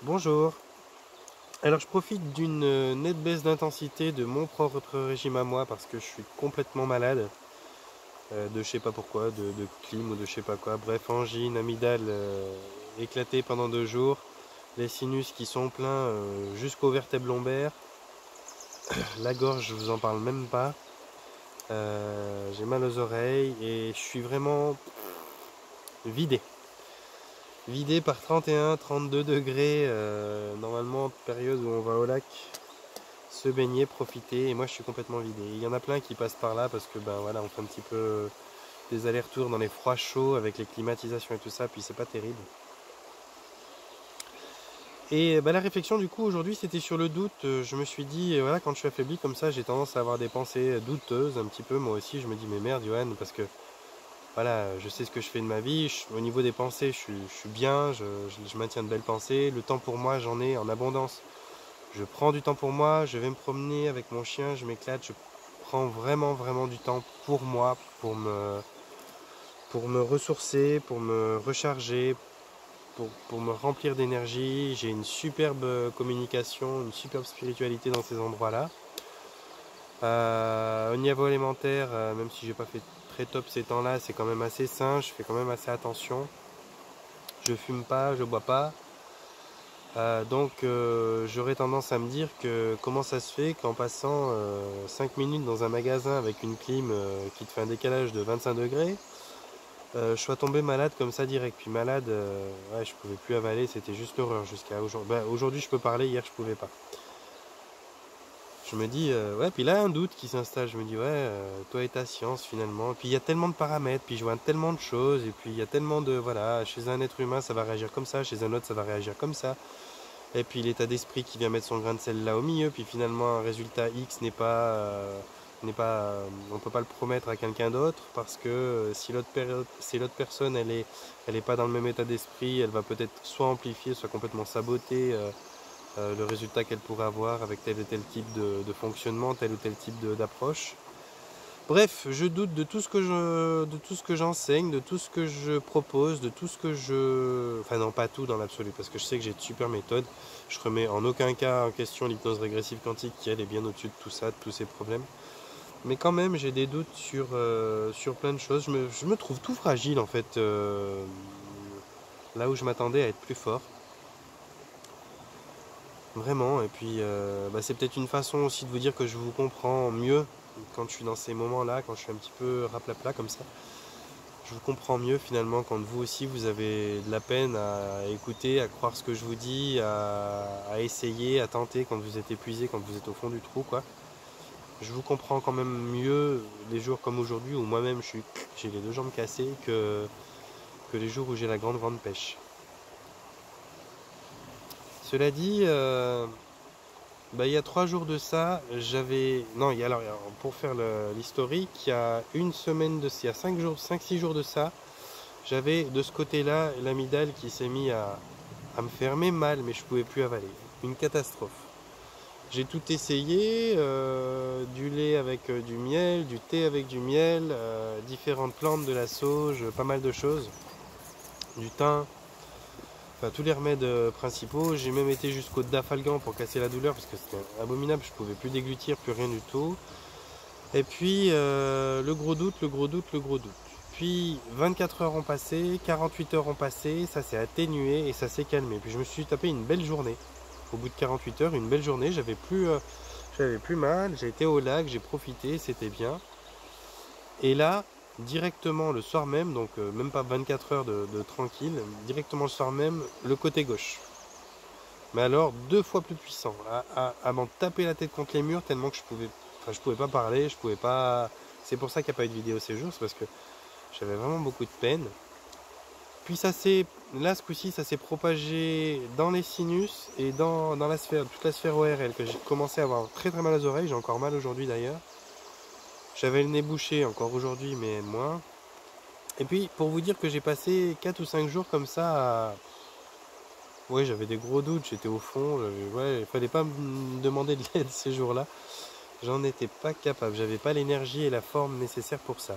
Bonjour. Alors je profite d'une nette baisse d'intensité de mon propre régime à moi parce que je suis complètement malade de je sais pas pourquoi, de clim ou de je sais pas quoi. Bref, angine, amygdale éclatée pendant 2 jours, les sinus qui sont pleins jusqu'aux vertèbres lombaires, la gorge je vous en parle même pas, j'ai mal aux oreilles et je suis vraiment vidé. Vidé par 31, 32 degrés, normalement période où on va au lac se baigner, profiter, et moi je suis complètement vidé. Il y en a plein qui passent par là parce que ben voilà, on fait un petit peu des allers-retours dans les froids chauds avec les climatisations et tout ça, puis c'est pas terrible. Et ben, la réflexion du coup aujourd'hui c'était sur le doute. Je me suis dit, voilà, quand je suis affaibli comme ça, j'ai tendance à avoir des pensées douteuses un petit peu. Moi aussi je me dis mais merde Johan, parce que voilà, je sais ce que je fais de ma vie, au niveau des pensées je suis bien, je maintiens de belles pensées, le temps pour moi j'en ai en abondance. Je prends du temps pour moi, je vais me promener avec mon chien, je m'éclate, je prends vraiment du temps pour moi, pour me ressourcer, pour me recharger, pour me remplir d'énergie. J'ai une superbe communication, une superbe spiritualité dans ces endroits-là. Au niveau alimentaire, même si j'ai pas fait très top ces temps-là, c'est quand même assez sain, je fais quand même assez attention. Je fume pas, je bois pas. Donc j'aurais tendance à me dire que comment ça se fait qu'en passant 5 minutes dans un magasin avec une clim qui te fait un décalage de 25 degrés, je sois tombé malade comme ça direct. Puis malade, ouais, je pouvais plus avaler, c'était juste l'horreur jusqu'à aujourd'hui. Bah, aujourd'hui je peux parler, hier je pouvais pas. Je me dis, ouais, puis là un doute qui s'installe, je me dis, ouais, toi et ta science finalement. Puis il y a tellement de paramètres, puis je vois tellement de choses, et puis il y a tellement de, voilà, chez un être humain ça va réagir comme ça, chez un autre ça va réagir comme ça. Et puis l'état d'esprit qui vient mettre son grain de sel là au milieu, puis finalement un résultat X on peut pas le promettre à quelqu'un d'autre parce que si l'autre personne elle est pas dans le même état d'esprit, elle va peut-être soit amplifier, soit complètement saboter le résultat qu'elle pourrait avoir avec tel ou tel type de fonctionnement, tel ou tel type d'approche. Bref, je doute de tout ce que j'enseigne, de tout ce que je propose, de tout ce que je... Enfin non, pas tout dans l'absolu, parce que je sais que j'ai de super méthodes. Je remets en aucun cas en question l'hypnose régressive quantique qui elle est bien au-dessus de tout ça, de tous ces problèmes. Mais quand même, j'ai des doutes sur plein de choses. Je me trouve tout fragile en fait, là où je m'attendais à être plus fort. Vraiment, et puis bah, c'est peut-être une façon aussi de vous dire que je vous comprends mieux quand je suis dans ces moments-là, quand je suis un petit peu raplapla comme ça. Je vous comprends mieux finalement quand vous aussi vous avez de la peine à écouter, à croire ce que je vous dis, à essayer, à tenter quand vous êtes épuisé, quand vous êtes au fond du trou, quoi. Je vous comprends quand même mieux les jours comme aujourd'hui où moi-même j'ai les 2 jambes cassées que les jours où j'ai la grande pêche. Cela dit, bah, il y a 3 jours de ça, j'avais... Non, alors, pour faire l'historique, il y a une semaine de ça, il y a 5 6 jours de ça, j'avais de ce côté-là l'amygdale qui s'est mis à me fermer mal, mais je pouvais plus avaler. Une catastrophe. J'ai tout essayé, du lait avec du miel, du thé avec du miel, différentes plantes, de la sauge, pas mal de choses, du thym, enfin tous les remèdes principaux. J'ai même été jusqu'au dafalgan pour casser la douleur parce que c'était abominable, je pouvais plus déglutir, plus rien du tout. Et puis le gros doute, le gros doute, le gros doute. Puis 24 heures ont passé, 48 heures ont passé, ça s'est atténué et ça s'est calmé. Puis je me suis tapé une belle journée. Au bout de 48 heures, une belle journée, j'avais plus mal, j'ai été au lac, j'ai profité, c'était bien. Et là, directement le soir même, donc même pas 24 heures de tranquille, directement le soir même, le côté gauche. Mais alors 2 fois plus puissant, à m'en taper la tête contre les murs tellement que je pouvais pas parler, je pouvais pas. C'est pour ça qu'il n'y a pas eu de vidéo ces jours, c'est parce que j'avais vraiment beaucoup de peine. Puis là ce coup-ci, ça s'est propagé dans les sinus et dans la sphère, toute la sphère ORL, que j'ai commencé à avoir très très mal aux oreilles, j'ai encore mal aujourd'hui d'ailleurs. J'avais le nez bouché encore aujourd'hui, mais moins. Et puis pour vous dire que j'ai passé 4 ou 5 jours comme ça à... Ouais, j'avais des gros doutes, j'étais au fond, ouais, il fallait pas me demander de l'aide ces jours-là. J'en étais pas capable, j'avais pas l'énergie et la forme nécessaires pour ça.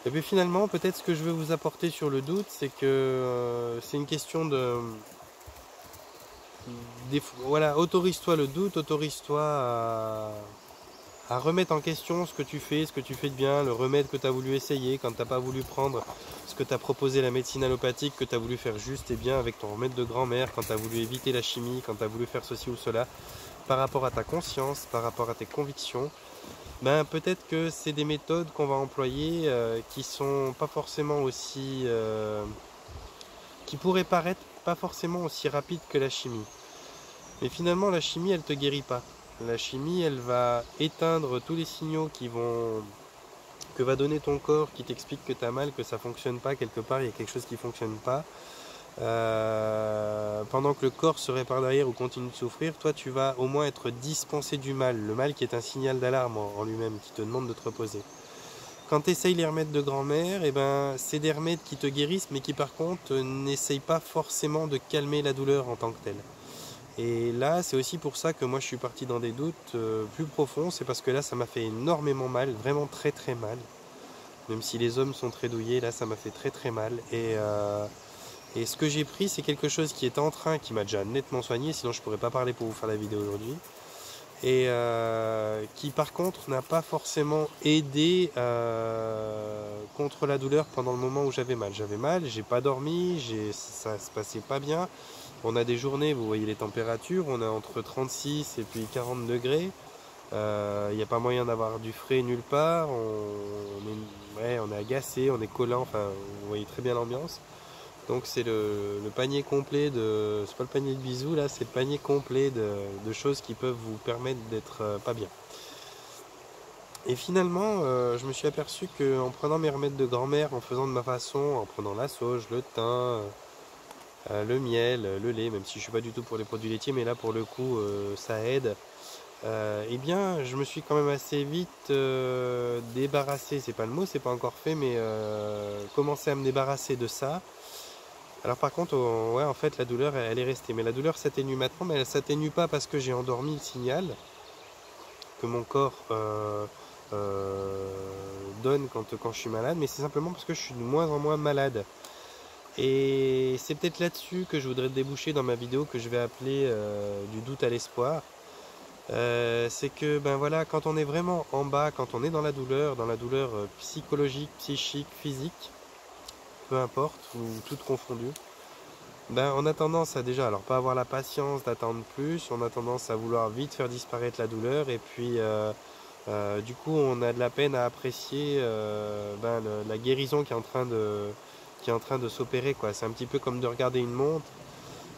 Et puis finalement, peut-être ce que je veux vous apporter sur le doute, c'est que c'est une question voilà, autorise-toi le doute, autorise-toi à remettre en question ce que tu fais de bien, le remède que tu as voulu essayer quand tu n'as pas voulu prendre ce que tu as proposé la médecine allopathique, que tu as voulu faire juste et bien avec ton remède de grand-mère, quand tu as voulu éviter la chimie, quand tu as voulu faire ceci ou cela, par rapport à ta conscience, par rapport à tes convictions. Ben, peut-être que c'est des méthodes qu'on va employer qui sont pas forcément aussi... qui pourraient paraître pas forcément aussi rapides que la chimie. Mais finalement, la chimie, elle te guérit pas. La chimie, elle va éteindre tous les signaux que va donner ton corps, qui t'explique que tu as mal, que ça fonctionne pas, quelque part, il y a quelque chose qui fonctionne pas. Pendant que le corps se répare derrière ou continue de souffrir, toi tu vas au moins être dispensé du mal, le mal qui est un signal d'alarme en lui-même, qui te demande de te reposer. Quand tu essayes les remèdes de grand-mère, c'est des remèdes qui te guérissent, mais qui par contre n'essayent pas forcément de calmer la douleur en tant que telle. Et là, c'est aussi pour ça que moi je suis parti dans des doutes plus profonds, c'est parce que là ça m'a fait énormément mal, vraiment très très mal. Même si les hommes sont très douillés, là ça m'a fait très très mal. Et ce que j'ai pris, c'est quelque chose qui est en train, qui m'a déjà nettement soigné, sinon je ne pourrais pas parler pour vous faire la vidéo aujourd'hui. Et qui par contre n'a pas forcément aidé contre la douleur pendant le moment où j'avais mal. J'avais mal, j'ai pas dormi, ça se passait pas bien. On a des journées, vous voyez les températures, on est entre 36 et puis 40 degrés. Il n'y a pas moyen d'avoir du frais nulle part. On est agacé, on est collant, enfin vous voyez très bien l'ambiance. Donc c'est le panier complet de... C'est pas le panier de bisous là, c'est le panier complet de choses qui peuvent vous permettre d'être pas bien. Et finalement, je me suis aperçu qu'en prenant mes remèdes de grand-mère, en faisant de ma façon, en prenant la sauge, le thym, le miel, le lait, même si je suis pas du tout pour les produits laitiers, mais là pour le coup ça aide. Eh bien, je me suis quand même assez vite débarrassé, c'est pas le mot, c'est pas encore fait, mais commencé à me débarrasser de ça. Alors par contre, ouais, en fait, la douleur, elle est restée. Mais la douleur s'atténue maintenant, mais elle s'atténue pas parce que j'ai endormi le signal que mon corps donne quand je suis malade, mais c'est simplement parce que je suis de moins en moins malade. Et c'est peut-être là-dessus que je voudrais déboucher dans ma vidéo que je vais appeler du doute à l'espoir. C'est que ben voilà, quand on est vraiment en bas, quand on est dans la douleur psychologique, psychique, physique, peu importe, ou toutes confondues, ben on a tendance à déjà, alors pas avoir la patience d'attendre plus, on a tendance à vouloir vite faire disparaître la douleur, et puis du coup on a de la peine à apprécier la guérison qui est en train de s'opérer, quoi. C'est un petit peu comme de regarder une montre,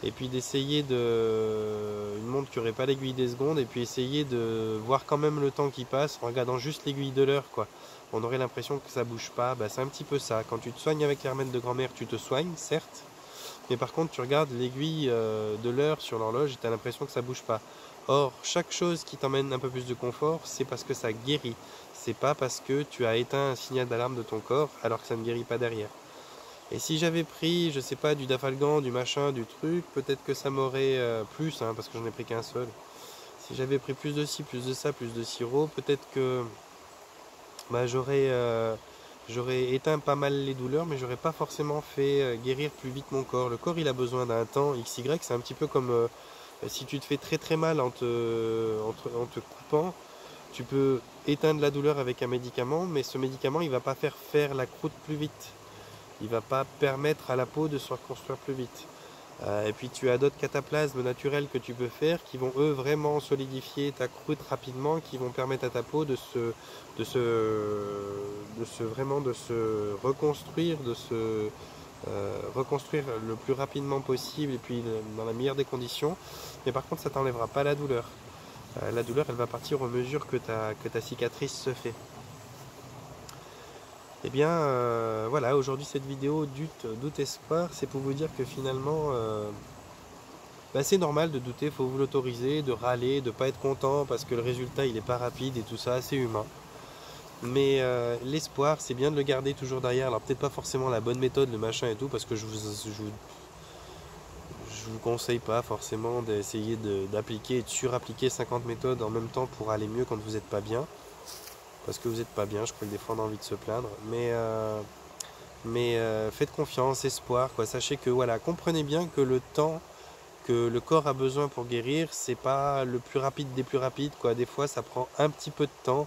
et puis d'essayer une montre qui n'aurait pas l'aiguille des secondes, et puis essayer de voir quand même le temps qui passe en regardant juste l'aiguille de l'heure, quoi. On aurait l'impression que ça bouge pas. Bah, c'est un petit peu ça. Quand tu te soignes avec les remèdes de grand-mère, tu te soignes, certes, mais par contre tu regardes l'aiguille de l'heure sur l'horloge et tu as l'impression que ça bouge pas. Or, chaque chose qui t'emmène un peu plus de confort, c'est parce que ça guérit. C'est pas parce que tu as éteint un signal d'alarme de ton corps alors que ça ne guérit pas derrière. Et si j'avais pris, je sais pas, du dafalgan, du machin, du truc, peut-être que ça m'aurait plus, hein, parce que j'en ai pris qu'un seul. Si j'avais pris plus de ci, plus de ça, plus de sirop, peut-être que bah, j'aurais éteint pas mal les douleurs, mais j'aurais pas forcément fait guérir plus vite mon corps. Le corps, il a besoin d'un temps XY, c'est un petit peu comme si tu te fais très très mal en te coupant, tu peux éteindre la douleur avec un médicament, mais ce médicament, il va pas faire la croûte plus vite. Il va pas permettre à la peau de se reconstruire plus vite. Et puis tu as d'autres cataplasmes naturels que tu peux faire qui vont eux vraiment solidifier ta croûte rapidement, qui vont permettre à ta peau de se reconstruire, reconstruire le plus rapidement possible et puis dans la meilleure des conditions. Mais par contre ça t'enlèvera pas la douleur. La douleur elle va partir au mesure que ta cicatrice se fait. Eh bien voilà, aujourd'hui cette vidéo doute espoir, c'est pour vous dire que finalement c'est normal de douter, il faut vous l'autoriser, de râler, de ne pas être content parce que le résultat il n'est pas rapide et tout ça, c'est humain. Mais l'espoir, c'est bien de le garder toujours derrière. Alors peut-être pas forcément la bonne méthode, le machin et tout, parce que je vous conseille pas forcément d'essayer d'appliquer et de surappliquer 50 méthodes en même temps pour aller mieux quand vous n'êtes pas bien. Parce que vous n'êtes pas bien, je crois que des fois on a envie de se plaindre. Mais faites confiance, espoir, quoi. Sachez que voilà, comprenez bien que le temps que le corps a besoin pour guérir, c'est pas le plus rapide des plus rapides, quoi. Des fois, ça prend un petit peu de temps.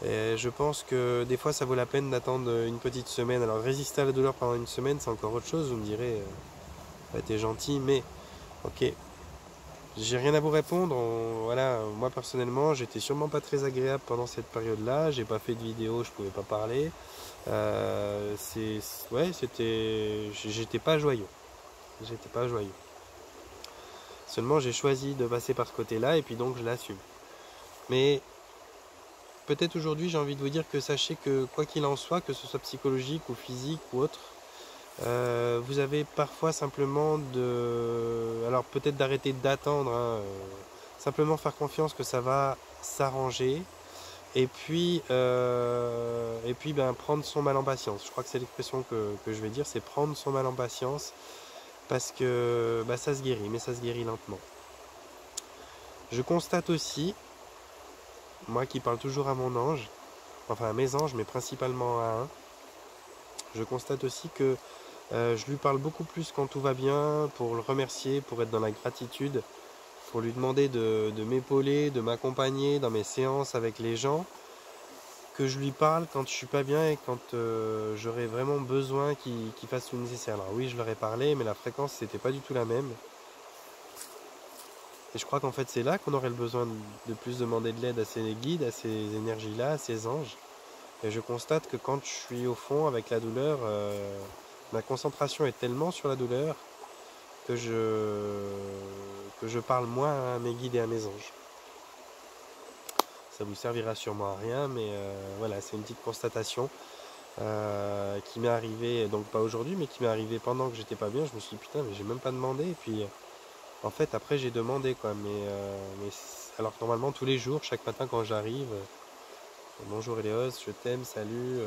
Et je pense que des fois, ça vaut la peine d'attendre une petite semaine. Alors, résister à la douleur pendant une semaine, c'est encore autre chose. Vous me direz, bah, t'es gentil, mais ok. J'ai rien à vous répondre. Voilà, moi personnellement, j'étais sûrement pas très agréable pendant cette période-là. J'ai pas fait de vidéo, je pouvais pas parler. Ouais, j'étais pas joyeux. J'étais pas joyeux. Seulement, j'ai choisi de passer par ce côté-là et puis donc je l'assume. Mais peut-être aujourd'hui, j'ai envie de vous dire que sachez que quoi qu'il en soit, que ce soit psychologique ou physique ou autre, vous avez parfois simplement alors peut-être d'arrêter d'attendre, hein, simplement faire confiance que ça va s'arranger. Et puis ben, prendre son mal en patience. Je crois que c'est l'expression que je vais dire, c'est prendre son mal en patience. Parce que bah, ça se guérit, mais ça se guérit lentement. Je constate aussi, moi qui parle toujours à mon ange, enfin à mes anges, mais principalement à un, je constate aussi que je lui parle beaucoup plus quand tout va bien, pour le remercier, pour être dans la gratitude, pour lui demander de m'épauler, de m'accompagner dans mes séances avec les gens, que je lui parle quand je suis pas bien et quand j'aurais vraiment besoin qu'il fasse le nécessaire. Alors oui, je leur ai parlé, mais la fréquence c'était pas du tout la même. Et je crois qu'en fait c'est là qu'on aurait le besoin de plus demander de l'aide à ces guides, à ces énergies-là, à ces anges. Et je constate que quand je suis au fond avec la douleur, ma concentration est tellement sur la douleur que je parle moins à mes guides et à mes anges. Ça vous servira sûrement à rien, mais voilà, c'est une petite constatation qui m'est arrivée, donc pas aujourd'hui, mais qui m'est arrivée pendant que j'étais pas bien. Je me suis dit putain, mais j'ai même pas demandé. Et puis en fait, après j'ai demandé quoi. Mais alors normalement tous les jours, chaque matin quand j'arrive, bonjour Elios, je t'aime, salut.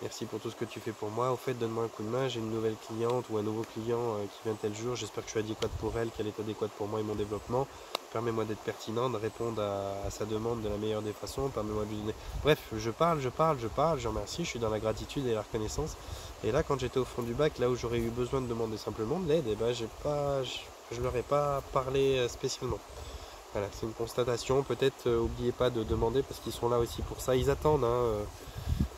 Merci pour tout ce que tu fais pour moi. Au fait, donne-moi un coup de main. J'ai une nouvelle cliente ou un nouveau client qui vient tel jour. J'espère que je suis adéquate pour elle, qu'elle est adéquate pour moi et mon développement. Permets-moi d'être pertinent, de répondre à sa demande de la meilleure des façons. Permets-moi de lui donner. Bref, je parle. Je remercie. Je suis dans la gratitude et la reconnaissance. Et là, quand j'étais au fond du bac, là où j'aurais eu besoin de demander simplement de l'aide, eh ben, je leur ai pas parlé spécialement. Voilà, c'est une constatation. Peut-être, oubliez pas de demander parce qu'ils sont là aussi pour ça. Ils attendent, hein.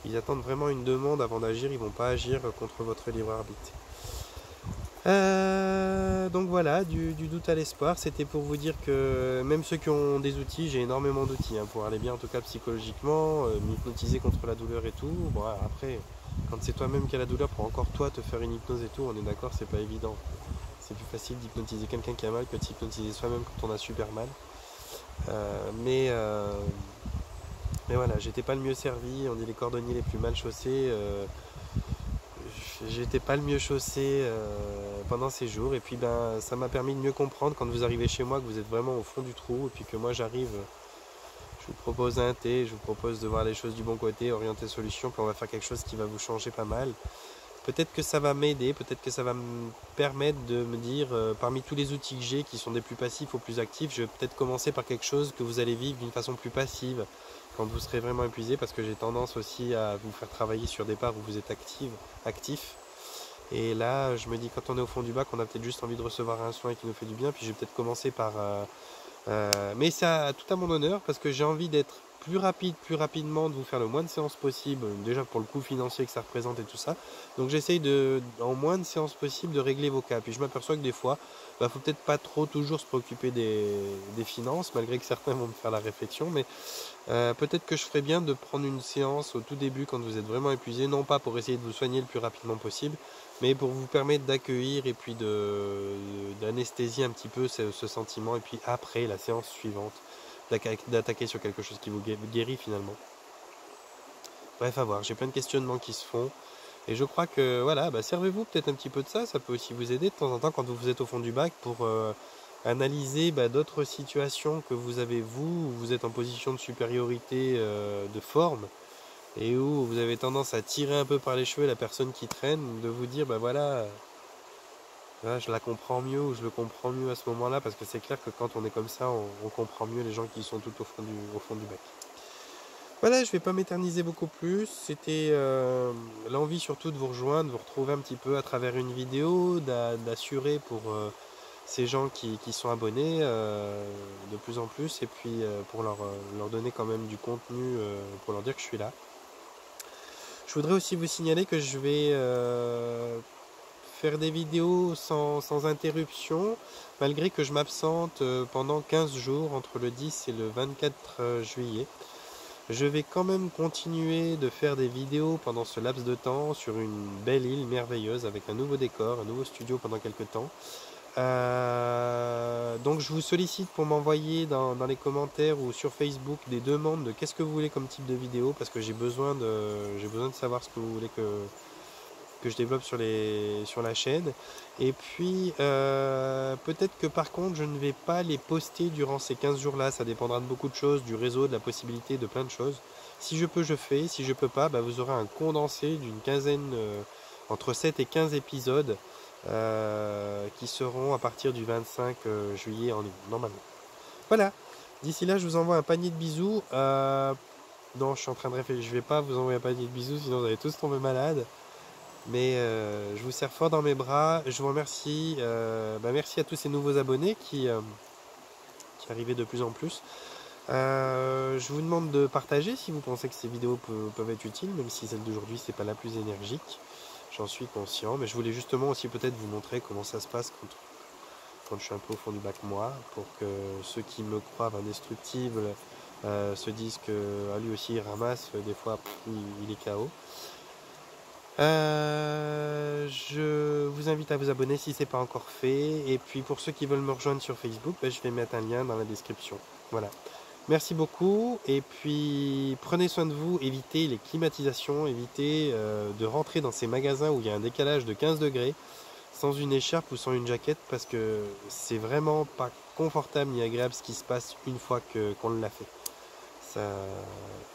Ils attendent vraiment une demande avant d'agir, ils vont pas agir contre votre libre arbitre. Donc voilà, du doute à l'espoir, c'était pour vous dire que même ceux qui ont des outils, j'ai énormément d'outils hein, pour aller bien en tout cas psychologiquement, m'hypnotiser contre la douleur et tout. Bon après, quand c'est toi-même qui as la douleur, pour encore toi te faire une hypnose et tout, on est d'accord, c'est pas évident. C'est plus facile d'hypnotiser quelqu'un qui a mal que de s'hypnotiser soi-même quand on a super mal. Mais voilà, j'étais pas le mieux servi, on dit les cordonniers les plus mal chaussés. J'étais pas le mieux chaussé pendant ces jours. Et puis ben, ça m'a permis de mieux comprendre quand vous arrivez chez moi que vous êtes vraiment au fond du trou. Et puis que moi j'arrive, je vous propose un thé, je vous propose de voir les choses du bon côté, orienter solution, puis on va faire quelque chose qui va vous changer pas mal. Peut-être que ça va m'aider, peut-être que ça va me permettre de me dire, parmi tous les outils que j'ai qui sont des plus passifs aux plus actifs, je vais peut-être commencer par quelque chose que vous allez vivre d'une façon plus passive quand vous serez vraiment épuisé, parce que j'ai tendance aussi à vous faire travailler sur des parts où vous êtes actif. Et là, je me dis, quand on est au fond du bac, on a peut-être juste envie de recevoir un soin qui nous fait du bien, puis je vais peut-être commencer par... mais ça, tout à mon honneur, parce que j'ai envie d'être plus rapidement, de vous faire le moins de séances possible, déjà pour le coût financier que ça représente et tout ça. Donc j'essaye en moins de séances possible, de régler vos cas. Puis je m'aperçois que des fois, faut peut-être pas trop toujours se préoccuper des finances, malgré que certains vont me faire la réflexion, mais peut-être que je ferais bien de prendre une séance au tout début quand vous êtes vraiment épuisé, non pas pour essayer de vous soigner le plus rapidement possible, mais pour vous permettre d'accueillir et puis d'anesthésier un petit peu ce sentiment, et puis après la séance suivante, d'attaquer sur quelque chose qui vous guérit finalement. Bref, à voir, j'ai plein de questionnements qui se font, et je crois que voilà, servez-vous peut-être un petit peu de ça, ça peut aussi vous aider de temps en temps quand vous êtes au fond du bac pour analyser d'autres situations que vous avez où vous êtes en position de supériorité de forme, et où vous avez tendance à tirer un peu par les cheveux la personne qui traîne, de vous dire voilà, je la comprends mieux ou je le comprends mieux à ce moment-là, parce que c'est clair que quand on est comme ça, on comprend mieux les gens qui sont tout au fond du bac. Voilà, je vais pas m'éterniser beaucoup plus, c'était l'envie surtout de vous rejoindre, de vous retrouver un petit peu à travers une vidéo, d'assurer pour ces gens qui sont abonnés de plus en plus, et puis pour leur donner quand même du contenu, pour leur dire que je suis là. Je voudrais aussi vous signaler que je vais faire des vidéos sans interruption, malgré que je m'absente pendant 15 jours, entre le 10 et le 24 juillet. Je vais quand même continuer de faire des vidéos pendant ce laps de temps sur une belle île merveilleuse avec un nouveau décor, un nouveau studio pendant quelques temps. Donc je vous sollicite pour m'envoyer dans les commentaires ou sur Facebook des demandes de qu'est-ce que vous voulez comme type de vidéo, parce que j'ai besoin de savoir ce que vous voulez que je développe sur la chaîne. Et puis peut-être que par contre je ne vais pas les poster durant ces 15 jours là, ça dépendra de beaucoup de choses, du réseau, de la possibilité, de plein de choses. Si je peux, je fais. Si je peux pas, vous aurez un condensé d'une quinzaine, entre 7 et 15 épisodes qui seront à partir du 25 juillet en ligne, normalement. Voilà, d'ici là je vous envoie un panier de bisous. Non, je suis en train de réfléchir, je vais pas vous envoyer un panier de bisous, sinon vous allez tous tomber malades. Mais je vous serre fort dans mes bras. Je vous remercie. Merci à tous ces nouveaux abonnés qui arrivaient de plus en plus. Je vous demande de partager si vous pensez que ces vidéos peuvent être utiles, même si celle d'aujourd'hui c'est pas la plus énergique. J'en suis conscient, mais je voulais justement aussi peut-être vous montrer comment ça se passe quand je suis un peu au fond du bac moi, pour que ceux qui me croient indestructible se disent que lui aussi il ramasse, des fois il est KO. Je vous invite à vous abonner si ce n'est pas encore fait, et puis pour ceux qui veulent me rejoindre sur Facebook, je vais mettre un lien dans la description. Voilà. Merci beaucoup, et puis prenez soin de vous, évitez les climatisations, évitez de rentrer dans ces magasins où il y a un décalage de 15 degrés sans une écharpe ou sans une jaquette, parce que c'est vraiment pas confortable ni agréable ce qui se passe une fois qu'on l'a fait.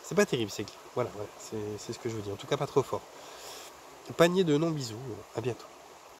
C'est pas terrible, c'est clair. Voilà, c'est ce que je vous dis, en tout cas pas trop fort. Panier de non-bisous, à bientôt.